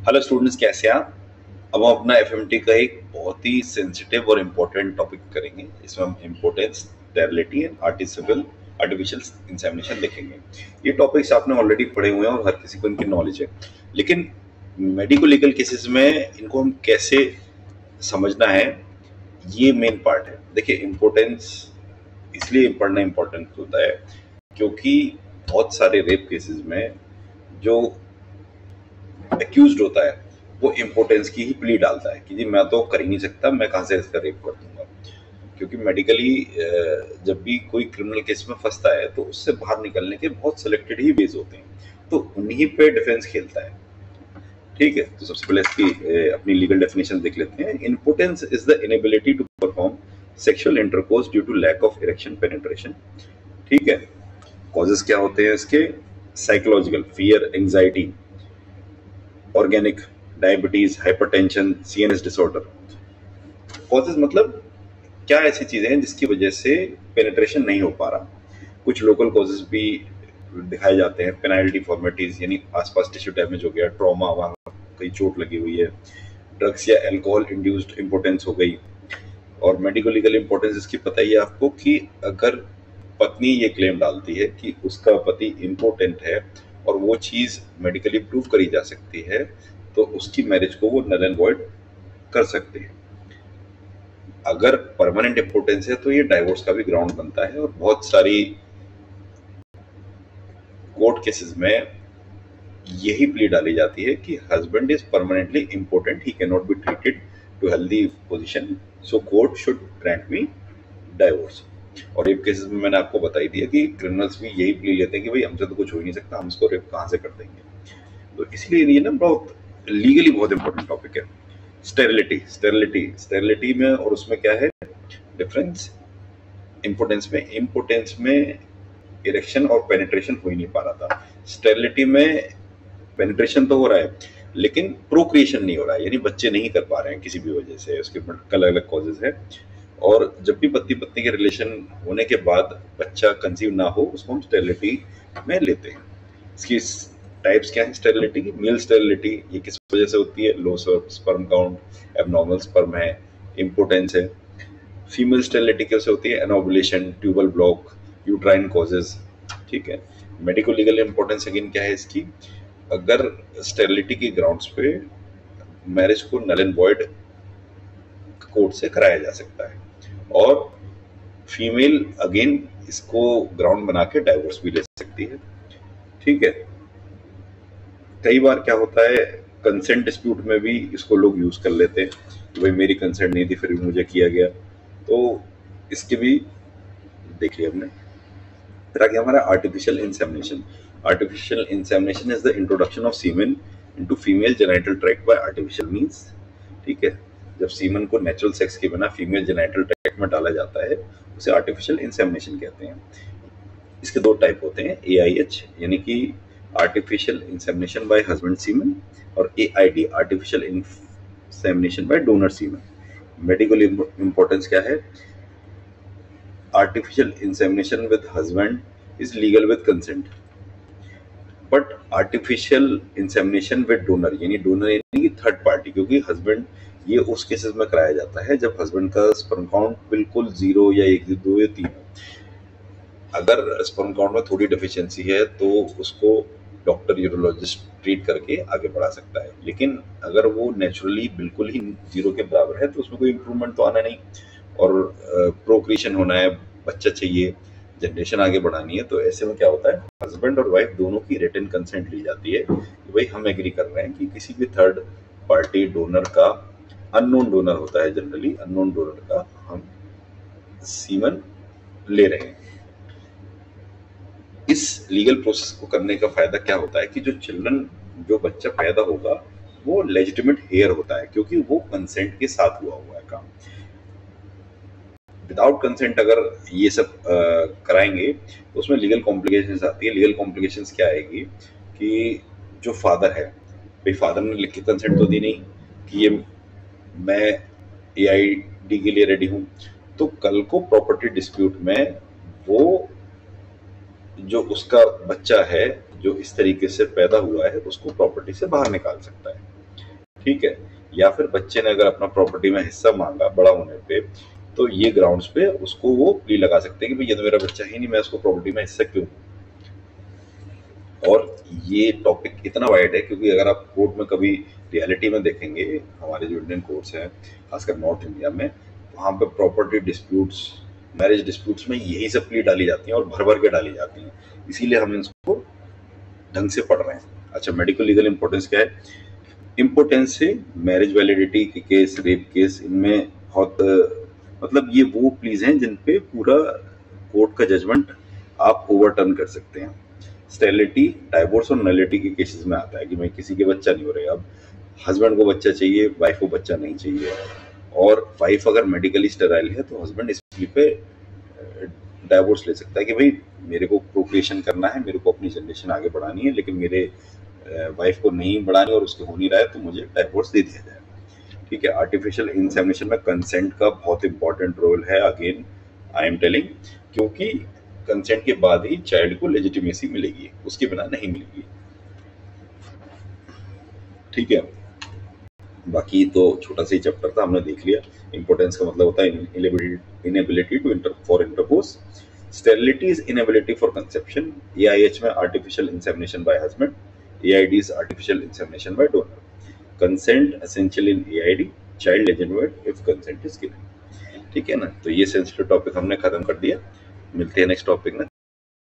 Hello students, कैसे हैं आप? अब हम अपना एफएमटी का एक बहुत ही सेंसिटिव और इम्पोर्टेंट टॉपिक करेंगे। इसमें हम importance, sterility and artificial insemination देखेंगे। ये टॉपिक्स आपने ऑलरेडी पढ़े हुए हैं और हर किसी को इनकी नॉलेज है, लेकिन मेडिको लीगल केसेस में इनको हम कैसे समझना है, ये मेन पार्ट है। देखिए, इम्पोर्टेंस इसलिए पढ़ना इम्पोर्टेंट होता है क्योंकि बहुत सारे रेप केसेस में जो एक्यूज्ड होता है वो इम्पोर्टेंस की ही प्ली डालता है कि जी मैं तो कर ही नहीं सकता, मैं कहाँ से इसका रेप कर दूंगा। क्योंकि मेडिकली जब भी कोई क्रिमिनल केस में फंसता है तो उससे बाहर निकलने के बहुत सिलेक्टेड ही वेज होते हैं, तो उन्हीं पे डिफेंस खेलता है। ठीक है, तो सबसे पहले इसकी अपनी लीगल डेफिनेशन देख लेते हैं। Impotence is the inability to perform sexual intercourse due to lack of erection penetration. ठीक है, कॉजेस क्या होते हैं इसके? Psychological, fear, anxiety, organic, diabetes, hypertension, CNS disorder. Causes मतलब क्या ऐसी चीजें हैं जिसकी वजह से पेनिट्रेशन नहीं हो पा रहा। कुछ लोकल कॉजेज भी दिखाए जाते हैं। पेनाइल डिफॉर्मिटीज यानी आसपास टिश्यू डैमेज हो गया, ट्रॉमा, वहाँ कहीं चोट लगी हुई है, ड्रग्स या अल्कोहल इंड्यूस्ड इम्पोर्टेंस हो गई। और मेडिको लीगल इम्पोर्टेंस इसकी पता ही है आपको कि अगर पत्नी ये क्लेम डालती है कि उसका पति इम्पोर्टेंट है और वो चीज मेडिकली प्रूव करी जा सकती है, तो उसकी मैरिज को वो नल एंड वॉइड कर सकते हैं। अगर परमानेंट इम्पोर्टेंस है तो ये डाइवोर्स का भी ग्राउंड बनता है। और बहुत सारी कोर्ट केसेस में यही प्ली डाली जाती है कि husband is permanently impotent, he can not be treated to healthy position, so court should grant me divorce. और रेप केसेस में मैंने आपको बताई दिया कि क्रिमिनल्स भी यही प्ली लेते हैं कि भाई हमसे तो कुछ हो ही नहीं सकता, हम इसको रेप कहाँ से कर देंगे। तो इसलिए ये ना बहुत लीगली बहुत इंपॉर्टेंट टॉपिक है। स्टेरिलिटी में और उसमें क्या है डिफरेंस? इम्पोर्टेंस में इरेक्शन और पेनिट्रेशन हो ही नहीं पा रहा था। स्टेरिलिटी में पेनिट्रेशन तो हो रहा है लेकिन प्रोक्रिएशन नहीं हो रहा है, यानी बच्चे नहीं कर पा रहे हैं किसी भी वजह से। उसके अलग अलग कॉजेज है। और जब भी पति पत्नी के रिलेशन होने के बाद बच्चा कंसीव ना हो, उसको हम स्टेरिलिटी में लेते हैं। इसकी टाइप्स क्या है स्टेरिलिटी की? मेल स्टेरिलिटी, ये किस वजह से होती है? Low sperm count, abnormal sperm है, इम्पोर्टेंस है। फीमेल स्टेरिलिटी कैसे होती है? एनोबुलेशन, ट्यूबल ब्लॉक, यूट्राइन कॉजेज। ठीक है, मेडिको लीगल इम्पोर्टेंस अगेन क्या है इसकी? अगर स्टेरिलिटी के ग्राउंड्स पे मैरिज को नल एंड वॉइड कोर्ट से कराया जा सकता है, और फीमेल अगेन इसको ग्राउंड बना के डाइवोर्स भी ले सकती है। ठीक है, कई बार क्या होता है कंसेंट डिस्प्यूट में भी इसको लोग यूज कर लेते हैं कि भाई मेरी कंसेंट नहीं थी फिर भी मुझे किया गया, तो इसके भी देख लिया हमने। फिर आ गया हमारा artificial insemination. Artificial insemination is the introduction of semen into female genital tract by artificial means. ठीक है, जब सीमन को नेचुरल सेक्स के बिना फीमेल जेनिटल ट्रैक्ट में डाला जाता है उसे आर्टिफिशियल इंसेमिनेशन कहते हैं। इसके दो टाइप होते हैं, AIH यानी कि artificial insemination by husband semen, और AID artificial insemination by donor semen. Medical importance क्या है? Artificial insemination with husband is legal with consent, but artificial insemination with donor यानी डोनर यानी कि थर्ड पार्टी, क्योंकि हस्बैंड ये उस केसेस में कराया जाता है जब हस्बैंड का स्पर्म काउंट बिल्कुल 0 या 1, 2 या 3 हो। अगर स्पर्म काउंट में थोड़ी डिफिशियंसी है तो उसको डॉक्टर यूरोलॉजिस्ट ट्रीट करके आगे बढ़ा सकता है, लेकिन अगर वो नेचुरली बिल्कुल ही 0 के बराबर है तो उसमें कोई इम्प्रूवमेंट तो आना नहीं। और प्रोक्रिएशन होना है, बच्चा चाहिए, जनरेशन आगे बढ़ानी है, तो ऐसे में क्या होता है हस्बैंड और वाइफ दोनों की रिटन कंसेंट ली जाती है कि भाई हम एग्री कर रहे हैं कि किसी भी थर्ड पार्टी डोनर का, अननोन डोनर होता है जनरली, अननोन डोनर का हम सीमन ले रहे हैं। इस लीगल प्रोसेस को करने का फायदा क्या होता है कि जो बच्चा पैदा होगा वो लेजिटिमेट हेयर होता है, क्योंकि वो कंसेंट के साथ हुआ है काम। विदाउट कंसेंट अगर ये सब कराएंगे तो उसमें लीगल कॉम्प्लिकेशंस आती है। लीगल कॉम्प्लिकेशंस क्या आएगी कि जो फादर है, भाई फादर ने लिख के कंसेंट तो दी नहीं कि ये मैं AID के लिए रेडी हूँ, तो कल को प्रॉपर्टी डिस्प्यूट में वो जो उसका बच्चा है जो इस तरीके से पैदा हुआ है उसको प्रॉपर्टी से बाहर निकाल सकता है। ठीक है। या फिर बच्चे ने अगर अपना प्रॉपर्टी में हिस्सा मांगा बड़ा होने पे, तो ये ग्राउंड्स पे उसको वो प्ली लगा सकते हैं कि भाई ये तो मेरा बच्चा ही नहीं, मैं उसको प्रॉपर्टी में हिस्सा क्यों दूं? और ये टॉपिक इतना वाइड है क्योंकि अगर आप कोर्ट में कभी रियलिटी में देखेंगे, हमारे जो इंडियन कोर्ट्स हैं खासकर नॉर्थ इंडिया में, वहाँ पे प्रॉपर्टी डिस्प्यूट्स, मैरिज डिस्प्यूट्स में यही सब प्ली डाली जाती हैं और भर भर के डाली जाती हैं। इसीलिए हम इसको ढंग से पढ़ रहे हैं। अच्छा, मेडिकल लीगल इंपॉर्टेंस क्या है? इम्पोर्टेंस से मैरिज वैलिडिटी के केस, रेप केस, इनमें बहुत मतलब ये वो प्लीज हैं जिन पे पूरा कोर्ट का जजमेंट आप ओवरटर्न कर सकते हैं। स्टेरिलिटी, डाइवोर्स और नलिटी के केसेस में आता है कि भाई किसी के बच्चा नहीं हो रहा है, अब हस्बैंड को बच्चा चाहिए, वाइफ को बच्चा नहीं चाहिए, और वाइफ अगर मेडिकली स्टेराइल है तो हस्बैंड इस प्ली पे डाइवोर्स ले सकता है कि भाई मेरे को प्रोक्रिएशन करना है, मेरे को अपनी जनरेशन आगे बढ़ानी है, लेकिन मेरे वाइफ को नहीं बढ़ानी और उसके हो नहीं रहा है, तो मुझे डाइवोर्स दे दिया जाए। ठीक है। आर्टिफिशियल इंसेमिनेशन में कंसेंट का बहुत इंपॉर्टेंट रोल है, अगेन आई एम टेलिंग, क्योंकि कंसेंट के बाद ही चाइल्ड को लेजिटिमेसी मिलेगी, उसके बिना नहीं मिलेगी। ठीक है। बाकी तो छोटा सा ही चैप्टर था, हमने देख लिया। इंपॉर्टेंस का मतलब होता है inability to for intercourse. Sterility is inability for conception. AIH में artificial insemination by husband. AID is artificial insemination by donor. Consent essential in AID, child legitimate if consent is given. ठीक है ना, तो ये सेंसिटिव टॉपिक हमने खत्म कर दिया। मिलते हैं नेक्स्ट टॉपिक में।